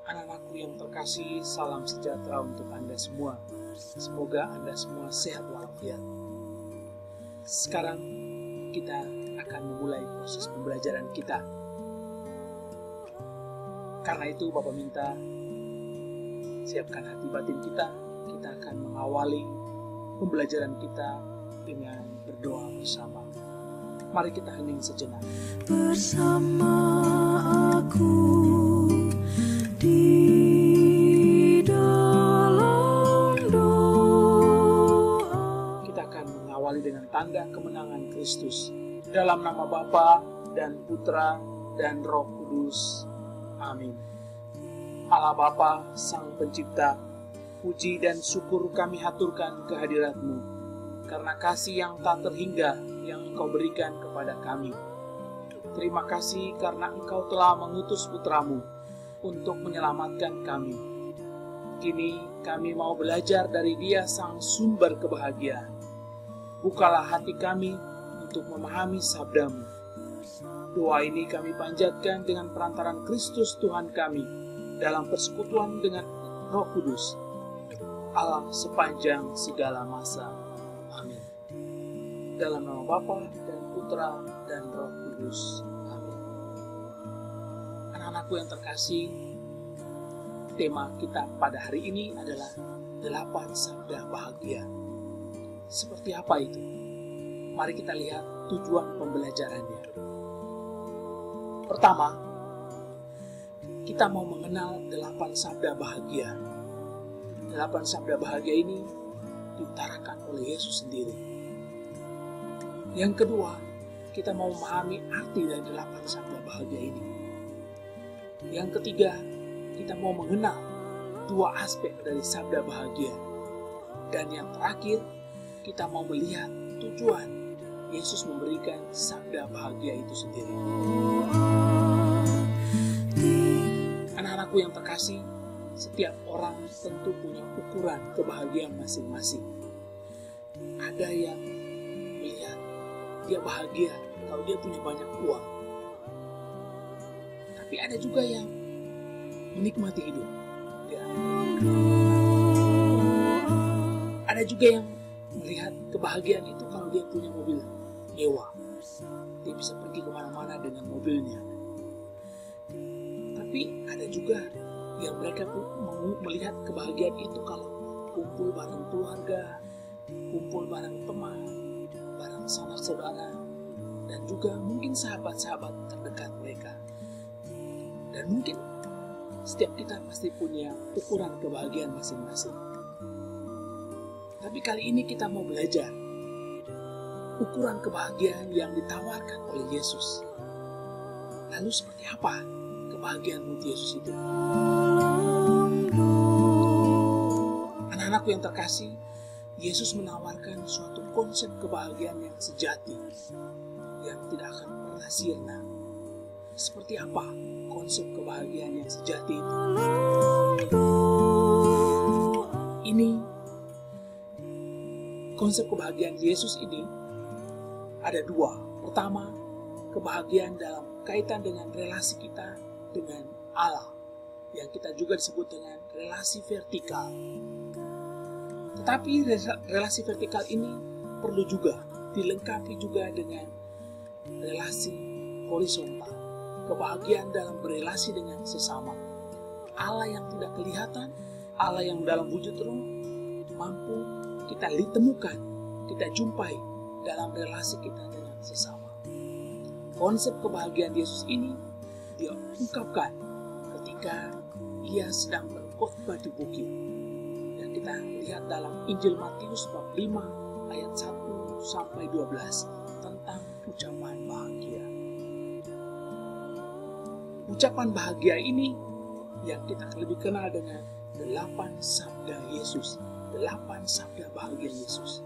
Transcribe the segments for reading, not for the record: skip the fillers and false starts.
Anak-anakku yang terkasih, salam sejahtera untuk Anda semua. Semoga Anda semua sehat walafiat. Sekarang kita akan memulai proses pembelajaran kita. Karena itu Bapak minta siapkan hati batin kita. Kita akan mengawali pembelajaran kita dengan berdoa bersama. Mari kita hening sejenak. Bersama aku di dalam doa. Kita akan mengawali dengan tanda kemenangan Kristus. Dalam nama Bapa dan Putra dan Roh Kudus. Amin. Allah Bapa, Sang Pencipta, puji dan syukur kami haturkan kehadirat-Mu, karena kasih yang tak terhingga yang Engkau berikan kepada kami. Terima kasih karena Engkau telah mengutus Putra-Mu untuk menyelamatkan kami. Kini kami mau belajar dari Dia Sang Sumber kebahagiaan. Bukalah hati kami untuk memahami sabda-Mu. Doa ini kami panjatkan dengan perantaran Kristus Tuhan kami dalam persekutuan dengan Roh Kudus, Allah sepanjang segala masa. Amin. Dalam nama Bapa dan Putra dan Roh Kudus. Amin. Anak-anakku yang terkasih, tema kita pada hari ini adalah 8 sabda bahagia. Seperti apa itu? Mari kita lihat tujuan pembelajarannya. Pertama, kita mau mengenal 8 sabda bahagia. 8 sabda bahagia ini diutarakan oleh Yesus sendiri. Yang kedua, kita mau memahami arti dari 8 sabda bahagia ini. Yang ketiga, kita mau mengenal 2 aspek dari sabda bahagia. Dan yang terakhir, kita mau melihat tujuan Yesus memberikan sabda bahagia itu sendiri. Anak-anakku yang terkasih, setiap orang tentu punya ukuran kebahagiaan masing-masing. Ada yang melihat dia bahagia kalau dia punya banyak uang. Tapi ada juga yang menikmati hidup. Ya. Ada juga yang melihat kebahagiaan itu kalau dia punya mobil mewah. Dia bisa pergi kemana-mana dengan mobilnya. Tapi ada juga yang mereka melihat kebahagiaan itu kalau kumpul bareng keluarga, kumpul bareng teman, bareng saudara-saudara, dan juga mungkin sahabat-sahabat terdekat mereka. Dan mungkin setiap kita pasti punya ukuran kebahagiaan masing-masing. Tapi kali ini kita mau belajar ukuran kebahagiaan yang ditawarkan oleh Yesus. Lalu seperti apa kebahagiaan menurut Yesus itu? Anak-anakku yang terkasih, Yesus menawarkan suatu konsep kebahagiaan yang sejati, yang tidak akan pernah sirna. Seperti apa konsep kebahagiaan yang sejati itu? Ini konsep kebahagiaan Yesus ini ada 2. Pertama, kebahagiaan dalam kaitan dengan relasi kita dengan Allah, yang kita juga disebut dengan relasi vertikal. Tetapi relasi vertikal ini perlu juga dilengkapi juga dengan relasi horizontal, kebahagiaan dalam berelasi dengan sesama. Allah yang tidak kelihatan, Allah yang dalam wujud roh, mampu kita temukan, kita jumpai dalam relasi kita dengan sesama. Konsep kebahagiaan Yesus ini dia ungkapkan ketika ia sedang berkhotbah di bukit. Dan kita lihat dalam Injil Matius bab 5 ayat 1 sampai 12 tentang ucapan bahagia. Ucapan bahagia ini yang kita lebih kenal dengan 8 sabda Yesus. 8 sabda bahagia Yesus.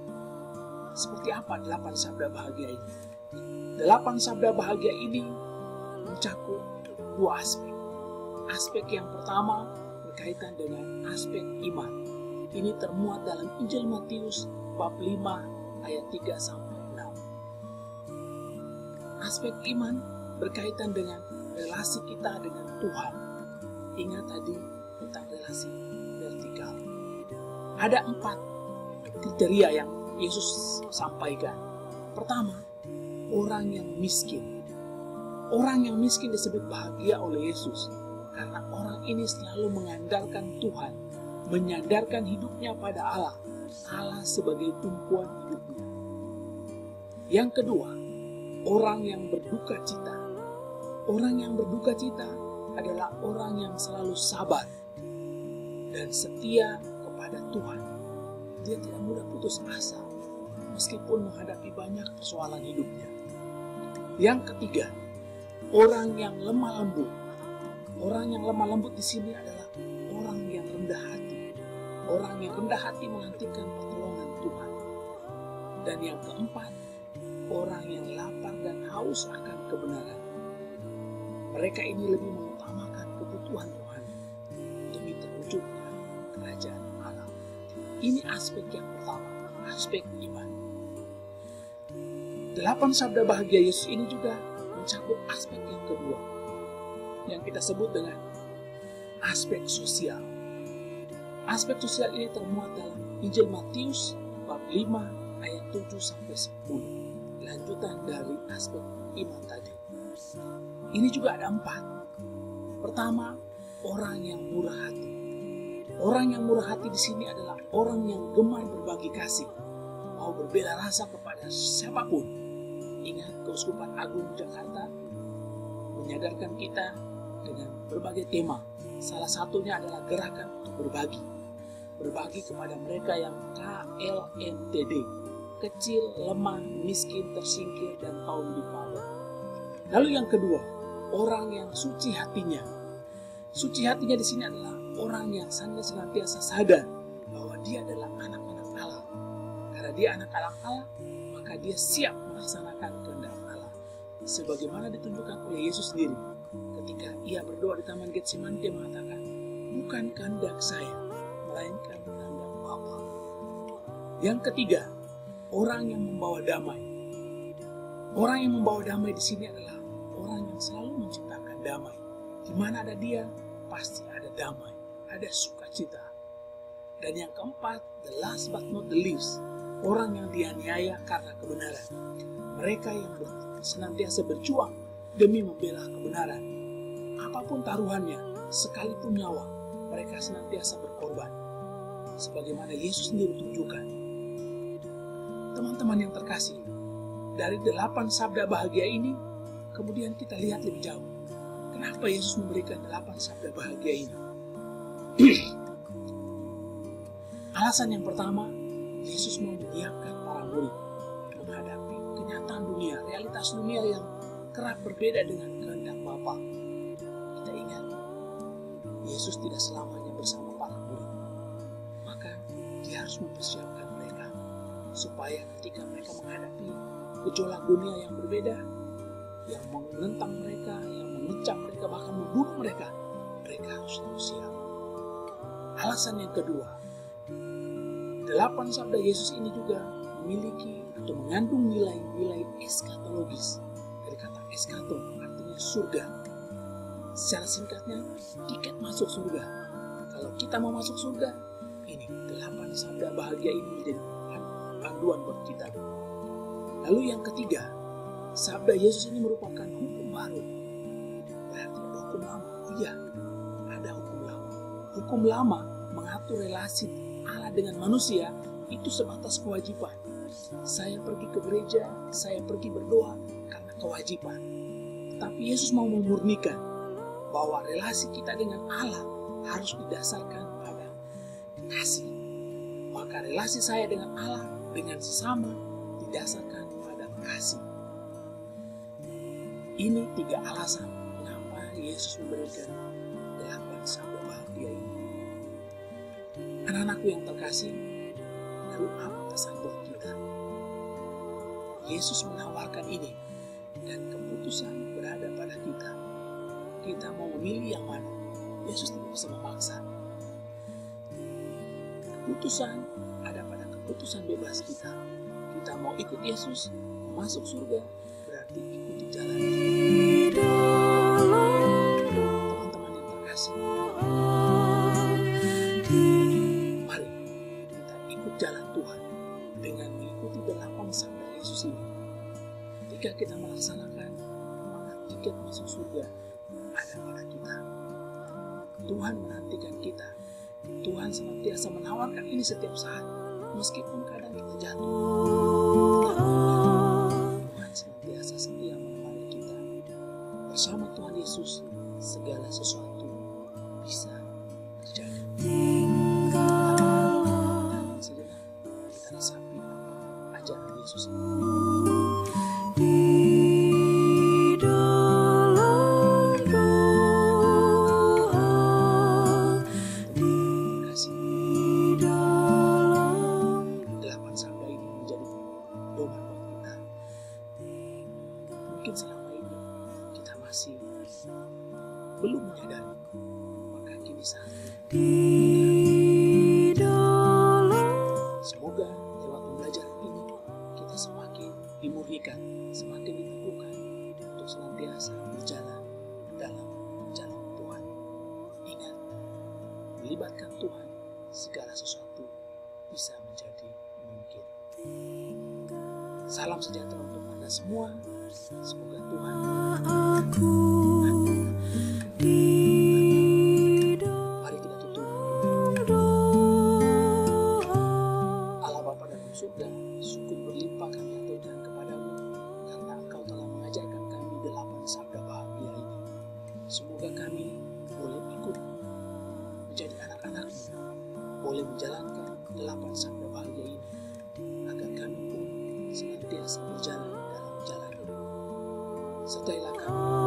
Seperti apa 8 sabda bahagia ini? 8 sabda bahagia ini mencakup 2 aspek. Aspek yang pertama berkaitan dengan aspek iman. Ini termuat dalam Injil Matius bab 5 ayat 3 sampai 6. Aspek iman berkaitan dengan relasi kita dengan Tuhan. Ingat tadi tentang relasi vertikal. Ada 4 kriteria yang Yesus sampaikan. Pertama, orang yang miskin. Orang yang miskin disebut bahagia oleh Yesus karena orang ini selalu mengandalkan Tuhan, menyandarkan hidupnya pada Allah, Allah sebagai tumpuan hidupnya. Yang kedua, orang yang berduka cita. Orang yang berduka cita adalah orang yang selalu sabar dan setia kepada Tuhan. Dia tidak mudah putus asa meskipun menghadapi banyak persoalan hidupnya. Yang ketiga, orang yang lemah lembut. Orang yang lemah lembut di sini adalah orang yang rendah hati. Orang yang rendah hati menantikan pertolongan Tuhan. Dan yang keempat, orang yang lapar dan haus akan kebenaran. Mereka ini lebih mengutamakan kebutuhan rohani demi terwujudnya kerajaan Allah. Ini aspek yang pertama, aspek iman. 8 sabda bahagia Yesus ini juga mencakup aspek yang kedua, yang kita sebut dengan aspek sosial. Aspek sosial ini termuat dalam Injil Matius bab 5 ayat 7 sampai 10. Lanjutan dari aspek iman tadi. Ini juga ada 4. Pertama, orang yang murah hati. Orang yang murah hati di sini adalah orang yang gemar berbagi kasih, mau berbela rasa kepada siapapun. Ingat, Keuskupan Agung Jakarta menyadarkan kita dengan berbagai tema. Salah satunya adalah gerakan untuk berbagi. Berbagi kepada mereka yang KLNTD, kecil, lemah, miskin, tersingkir, dan kaum difabel. Lalu yang kedua, orang yang suci hatinya. Suci hatinya di sini adalah orang yang senantiasa sadar bahwa dia adalah anak-anak Allah. Karena dia anak-anak Allah, maka dia siap melaksanakan kehendak Allah. Sebagaimana ditunjukkan oleh Yesus sendiri ketika ia berdoa di Taman Getsemani, dia mengatakan, bukan kehendak saya, melainkan kehendak Bapa. Yang ketiga, orang yang membawa damai. Orang yang membawa damai di sini adalah orang yang selalu menciptakan damai. Di mana ada dia, pasti ada damai, ada sukacita. Dan yang keempat, the last but not the least, orang yang dianiaya karena kebenaran. Mereka yang senantiasa berjuang demi membela kebenaran. Apapun taruhannya, sekalipun nyawa, mereka senantiasa berkorban. Sebagaimana Yesus sendiri tunjukkan. Teman-teman yang terkasih, dari 8 sabda bahagia ini, kemudian kita lihat lebih jauh. Kenapa Yesus memberikan 8 sabda bahagia ini? Alasan yang pertama, Yesus mau menyiapkan para murid menghadapi kenyataan dunia, realitas dunia yang kerap berbeda dengan kehendak Bapa. Kita ingat, Yesus tidak selamanya bersama para murid. Maka dia harus mempersiapkan mereka supaya ketika mereka menghadapi gejolak dunia yang berbeda, yang menentang mereka, yang mengecam mereka, bahkan membunuh mereka, mereka harus selalu siap. Alasan yang kedua, 8 sabda Yesus ini juga memiliki atau mengandung nilai-nilai eskatologis. Dari kata eskato artinya surga. Secara singkatnya, tiket masuk surga. Kalau kita mau masuk surga, ini 8 sabda bahagia ini menjadi panduan buat kita. Lalu yang ketiga, sabda Yesus ini merupakan hukum baru. Berarti ada hukum lama. Iya, ada hukum lama. Hukum lama mengatur relasi Allah dengan manusia itu sebatas kewajiban. Saya pergi ke gereja, saya pergi berdoa karena kewajiban. Tapi Yesus mau memurnikan bahwa relasi kita dengan Allah harus didasarkan pada kasih. Maka relasi saya dengan Allah dengan sesama didasarkan pada kasih. Ini 3 alasan mengapa Yesus memberikan 8 sabda bahagia ini. Anak-anakku yang terkasih, lalu apa pesan buat kita? Yesus menawarkan ini dan keputusan berada pada kita. Kita mau memilih yang mana? Yesus tidak bisa memaksa. Keputusan ada pada keputusan bebas kita. Kita mau ikut Yesus, masuk surga, berarti ikuti jalan. Teman-teman yang terkasih, ketika kita melaksanakan, maka tiket masuk surga ada pada kita. Tuhan menantikan kita. Tuhan senantiasa menawarkan ini setiap saat, meskipun kadang kita jatuh. Tuhan senantiasa setia menemani kita. Bersama Tuhan Yesus, segala sesuatu bisa terjadi. Dan sejenak kita resapi ajaran Yesus ini. Mungkin selama ini kita masih belum menyadari, maka kini saatnya. Semoga lewat pembelajaran ini kita semakin dimurnikan, semakin diteguhkan untuk senantiasa berjalan dalam jalan Tuhan. Ingat, melibatkan Tuhan, segala sesuatu bisa menjadi mungkin. Salam sejahtera untuk Anda semua. Semoga Tuhan mari kita tutup. Allah Bapa dalam surga, syukur berlimpah kami aturkan kepadamu karena Engkau telah mengajarkan kami 8 sabda bahagia ini. Semoga kami boleh ikut menjadi anak-anak-Mu, boleh menjalankan 8 sabda bahagia ini, agar kami pun senantiasa berjalan dalam jalan. Sertailah kami